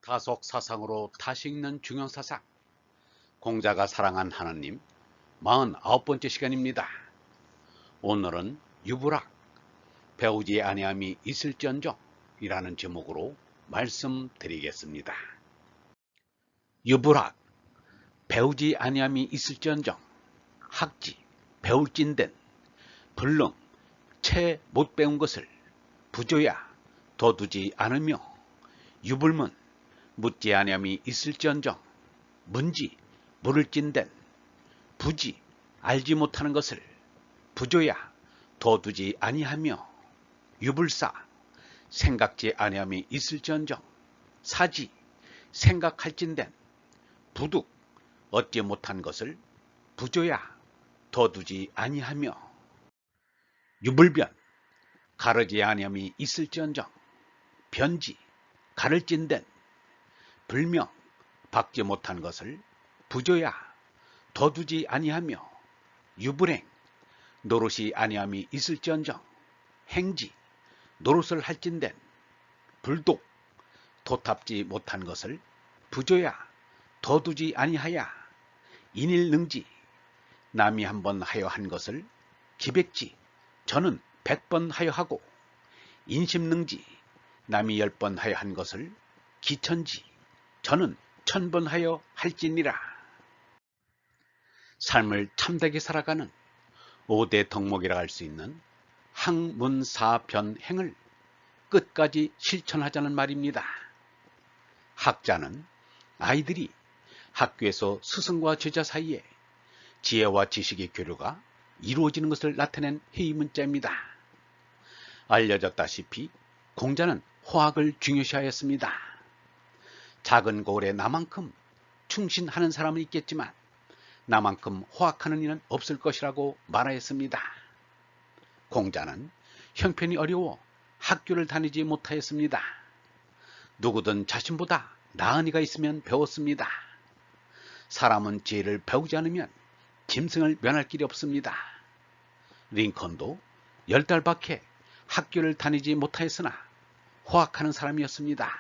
다속 사상으로 다시 읽는 중요 사상. 공자가 사랑한 하나님 49번째 시간입니다. 오늘은 유불학 배우지 아니함이 있을지언정 이라는 제목으로 말씀드리겠습니다. 유불학 배우지 아니함이 있을지언정 학지 배울진된 불능 채 못 배운 것을 부조야 둬두지 않으며 유불문 묻지 아니함이 있을지언정 문지 물을진된 부지 알지 못하는 것을 부조야 둬두지 아니하며 유불사 생각지 아니함이 있을지언정 사지 생각할진된 부득 얻지 못한 것을 부조야 둬두지 아니하며 유불변 가르지 아니함이 있을지언정 변지 가를진된 불명 박지 못한 것을 부조야 둬두지 아니하며 유불행 노릇이 아니함이 있을지언정 행지 노릇을 할진된 불독 도탑지 못한 것을 부조야 둬두지 아니하야 인일능지 남이 한 번 하여 한 것을 기백지 저는 100번 하여 하고 인심능지 남이 10번 하여 한 것을 기천지 저는 1000번 하여 할지니라. 삶을 참되게 살아가는 5대 덕목이라 할 수 있는 학문사변행을 끝까지 실천하자는 말입니다. 학자는 아이들이 학교에서 스승과 제자 사이에 지혜와 지식의 교류가 이루어지는 것을 나타낸 회의문자입니다. 알려졌다시피 공자는 호학을 중요시하였습니다. 작은 고을에 나만큼 충신하는 사람은 있겠지만 나만큼 호학하는 이는 없을 것이라고 말하였습니다. 공자는 형편이 어려워 학교를 다니지 못하였습니다. 누구든 자신보다 나은 이가 있으면 배웠습니다. 사람은 지혜를 배우지 않으면 짐승을 면할 길이 없습니다. 링컨도 10달밖에 학교를 다니지 못하였으나 호학하는 사람이었습니다.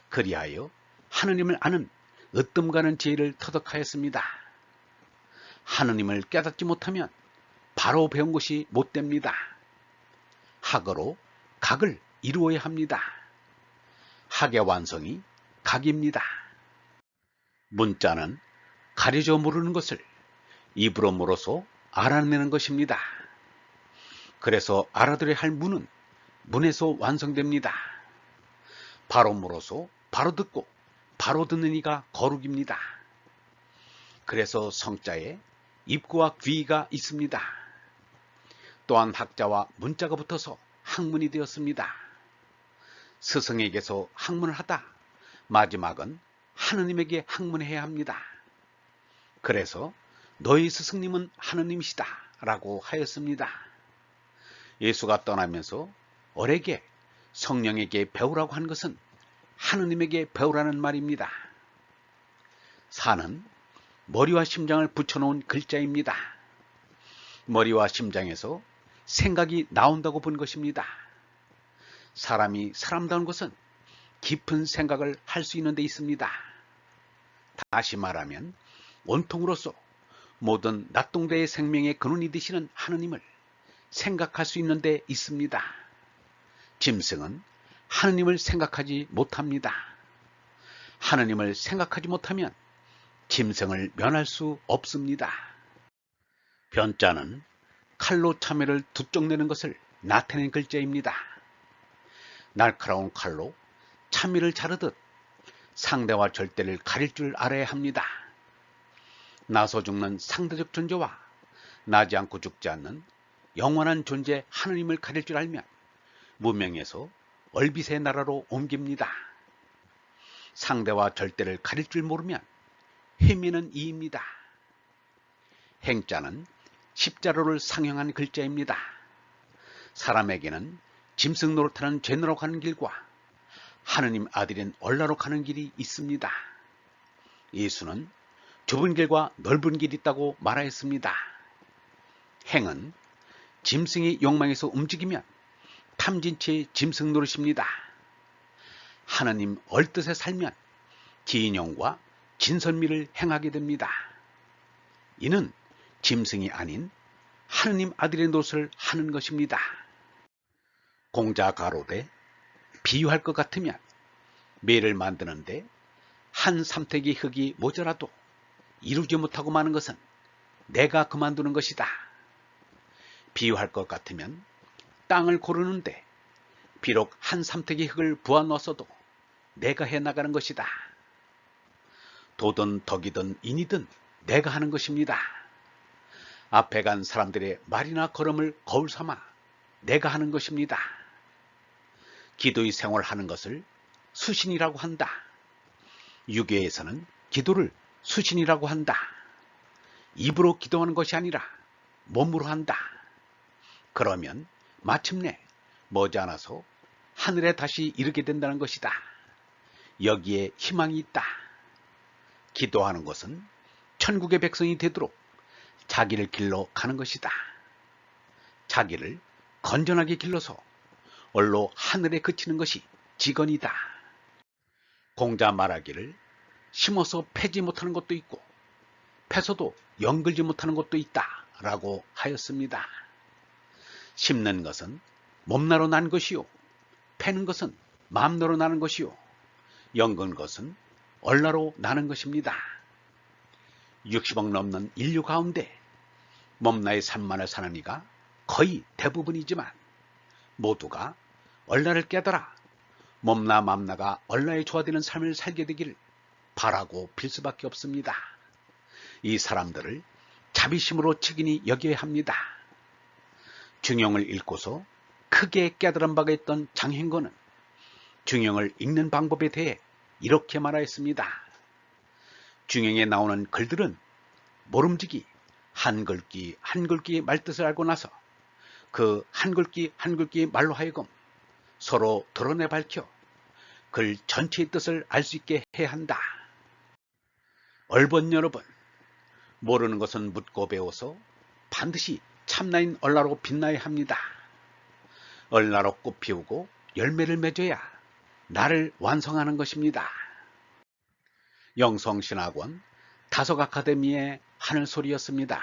그리하여 하느님을 아는 으뜸가는 지혜를 터득하였습니다. 하느님을 깨닫지 못하면 바로 배운 것이 못됩니다. 학으로 각을 이루어야 합니다. 학의 완성이 각입니다. 문자는 가려져 모르는 것을 입으로 물어서 알아내는 것입니다. 그래서 알아들어야 할 문은 문에서 완성됩니다. 바로 물어서 바로 듣고 바로 듣는 이가 거룩입니다. 그래서 성자에 입구와 귀가 있습니다. 또한 학자와 문자가 붙어서 학문이 되었습니다. 스승에게서 학문을 하다 마지막은 하느님에게 학문해야 합니다. 그래서 너희 스승님은 하느님이시다 라고 하였습니다. 예수가 떠나면서 어에게 성령에게 배우라고 한 것은 하느님에게 배우라는 말입니다. 사는 머리와 심장을 붙여놓은 글자입니다. 머리와 심장에서 생각이 나온다고 본 것입니다. 사람이 사람다운 것은 깊은 생각을 할 수 있는 데 있습니다. 다시 말하면 원통으로서 모든 낫동대의 생명의 근원이 되시는 하느님을 생각할 수 있는 데 있습니다. 짐승은 하느님을 생각하지 못합니다. 하느님을 생각하지 못하면 짐승을 면할 수 없습니다. 변자는 칼로 참외를 두 쪽 내는 것을 나타낸 글자입니다. 날카로운 칼로 참외를 자르듯 상대와 절대를 가릴 줄 알아야 합니다. 나서 죽는 상대적 존재와 나지 않고 죽지 않는 영원한 존재 하느님을 가릴 줄 알면 무명에서 얼빗의 나라로 옮깁니다. 상대와 절대를 가릴 줄 모르면 헤매는 이입니다. 행자는 십자로를 상형한 글자입니다. 사람에게는 짐승 노릇하는 죄너로 가는 길과 하느님 아들인 얼라로 가는 길이 있습니다. 예수는 좁은 길과 넓은 길이 있다고 말하였습니다. 행은 짐승이 욕망에서 움직이면 탐진 채 짐승 노릇입니다. 하느님 얼뜻에 살면 진영과 진선미를 행하게 됩니다. 이는 짐승이 아닌 하느님 아들의 노릇을 하는 것입니다. 공자 가로되 비유할 것 같으면 매를 만드는데 한 삼택의 흙이 모자라도 이루지 못하고 마는 것은 내가 그만두는 것이다. 비유할 것 같으면 땅을 고르는데 비록 한 삼택의 흙을 부어 넣었어도 내가 해나가는 것이다. 도든 덕이든 인이든 내가 하는 것입니다. 앞에 간 사람들의 말이나 걸음을 거울 삼아 내가 하는 것입니다. 기도의 생활하는 것을 수신이라고 한다. 유교에서는 기도를 수신이라고 한다. 입으로 기도하는 것이 아니라 몸으로 한다. 그러면 마침내 머지않아서 하늘에 다시 이르게 된다는 것이다. 여기에 희망이 있다. 기도하는 것은 천국의 백성이 되도록 자기를 길러 가는 것이다. 자기를 건전하게 길러서 얼로 하늘에 그치는 것이 직언이다. 공자 말하기를 심어서 패지 못하는 것도 있고 패서도 연글지 못하는 것도 있다 라고 하였습니다. 심는 것은 몸나로 난 것이요, 패는 것은 마음나로 나는 것이요, 연근 것은 얼나로 나는 것입니다. 60억 넘는 인류 가운데 몸나의 산만을 사는 이가 거의 대부분이지만 모두가 얼나를 깨달아 몸나 맘나가 얼나에 조화되는 삶을 살게 되기를 바라고 빌 수밖에 없습니다. 이 사람들을 자비심으로 측은히 여겨야 합니다. 중용을 읽고서 크게 깨달은 바가 있던 장행거는 중용을 읽는 방법에 대해 이렇게 말하였습니다. 중용에 나오는 글들은 모름지기 한글귀 말뜻을 알고 나서 그 한글귀 말로 하여금 서로 드러내 밝혀 글 전체의 뜻을 알 수 있게 해야 한다. 얼번 여러분, 모르는 것은 묻고 배워서 반드시 참나인 얼나로 빛나야 합니다. 얼나로 꽃 피우고 열매를 맺어야 나를 완성하는 것입니다. 영성신학원 다속 아카데미의 하늘소리였습니다.